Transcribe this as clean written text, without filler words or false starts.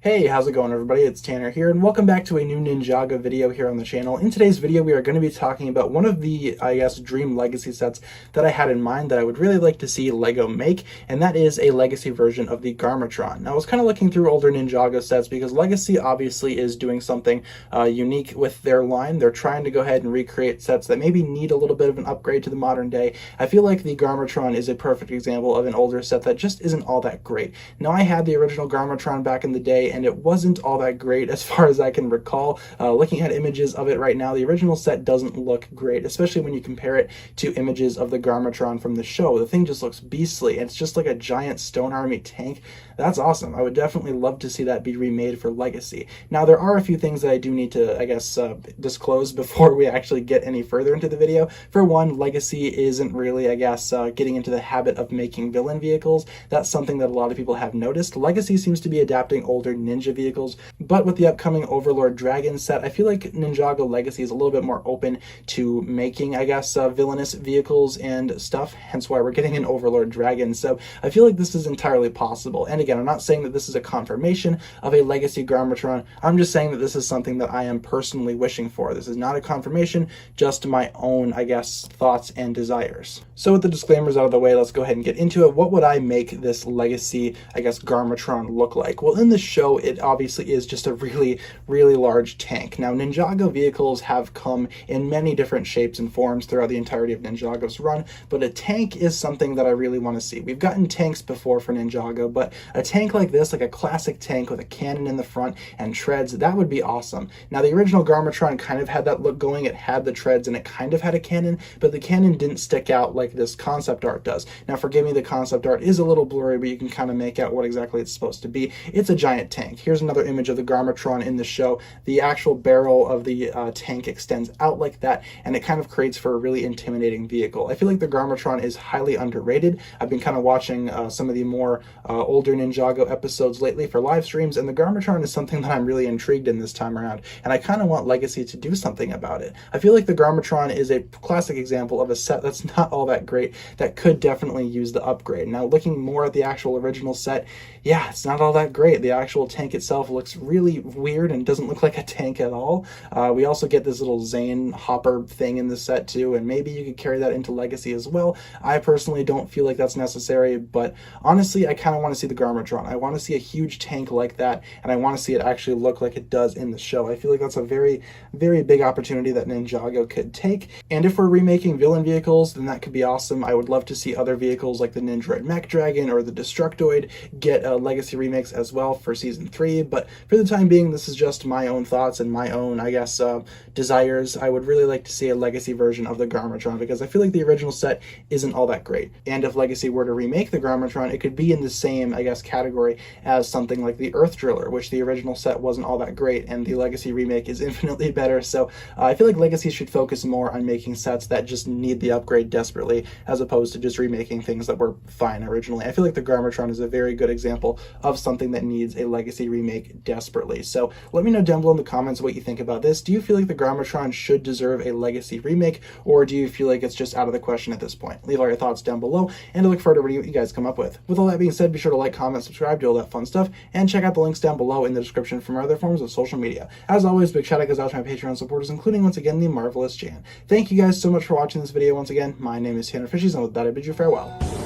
Hey, how's it going everybody? It's Tanner here and welcome back to a new Ninjago video here on the channel. In today's video we are going to be talking about one of the, dream legacy sets that I had in mind that I would really like to see LEGO make, and that is a legacy version of the Garmatron. Now I was kind of looking through older Ninjago sets because Legacy obviously is doing something unique with their line. They're trying to go ahead and recreate sets that maybe need a little bit of an upgrade to the modern day. I feel like the Garmatron is a perfect example of an older set that just isn't all that great. Now I had the original Garmatron back in the day and it wasn't all that great as far as I can recall. Looking at images of it right now, the original set doesn't look great, especially when you compare it to images of the Garmatron from the show. The thing just looks beastly. It's just like a giant Stone Army tank. That's awesome. I would definitely love to see that be remade for Legacy. Now there are a few things that I do need to, disclose before we actually get any further into the video. For one, Legacy isn't really, getting into the habit of making villain vehicles. That's something that a lot of people have noticed. Legacy seems to be adapting older ninja vehicles, but with the upcoming Overlord Dragon set, I feel like Ninjago Legacy is a little bit more open to making, villainous vehicles and stuff, hence why we're getting an Overlord Dragon. So I feel like this is entirely possible. And again, I'm not saying that this is a confirmation of a Legacy Garmatron. I'm just saying that this is something that I am personally wishing for. This is not a confirmation, just my own, thoughts and desires. So with the disclaimers out of the way, let's go ahead and get into it. What would I make this Legacy, Garmatron look like? Well, in the show, it obviously is just a really, really large tank. Now, Ninjago vehicles have come in many different shapes and forms throughout the entirety of Ninjago's run, but a tank is something that I really want to see. We've gotten tanks before for Ninjago, but a tank like this, like a classic tank with a cannon in the front and treads, that would be awesome. Now, the original Garmatron kind of had that look going. It had the treads and it kind of had a cannon, but the cannon didn't stick out like this concept art does. Now, forgive me, the concept art is a little blurry, but you can kind of make out what exactly it's supposed to be. It's a giant tank. Here's another image of the Garmatron in the show. The actual barrel of the tank extends out like that, and it kind of creates for a really intimidating vehicle. I feel like the Garmatron is highly underrated. I've been kind of watching some of the more older Ninjago episodes lately for live streams, and the Garmatron is something that I'm really intrigued in this time around, and I kind of want Legacy to do something about it. I feel like the Garmatron is a classic example of a set that's not all that great, that could definitely use the upgrade. Now, looking more at the actual original set, yeah, it's not all that great. The actual tank itself looks really weird and doesn't look like a tank at all. We also get this little Zane hopper thing in the set too, and maybe you could carry that into Legacy as well. I personally don't feel like that's necessary, but honestly, I kind of want to see the Garmatron. I want to see a huge tank like that, and I want to see it actually look like it does in the show. I feel like that's a very, very big opportunity that Ninjago could take, and if we're remaking villain vehicles, then that could be awesome. I would love to see other vehicles like the Ninja Mech Dragon or the Destructoid get Legacy remakes as well for Season 3, but for the time being, this is just my own thoughts and my own, desires. I would really like to see a Legacy version of the Garmatron because I feel like the original set isn't all that great. And if Legacy were to remake the Garmatron, it could be in the same, category as something like the Earth Driller, which the original set wasn't all that great, and the Legacy remake is infinitely better. So I feel like Legacy should focus more on making sets that just need the upgrade desperately, as opposed to just remaking things that were fine originally. I feel like the Garmatron is a very good example of something that needs a Legacy remake desperately. So let me know down below in the comments what you think about this. Do you feel like the Garmatron should deserve a Legacy remake, or do you feel like it's just out of the question at this point? Leave all your thoughts down below, and I look forward to what you guys come up with. With all that being said, be sure to like, comment, subscribe, do all that fun stuff, and check out the links down below in the description for my other forms of social media. As always, big shout out goes out to my Patreon supporters, including once again the marvelous Jan. Thank you guys so much for watching this video once again. My name is TannerFishies, and with that I bid you farewell.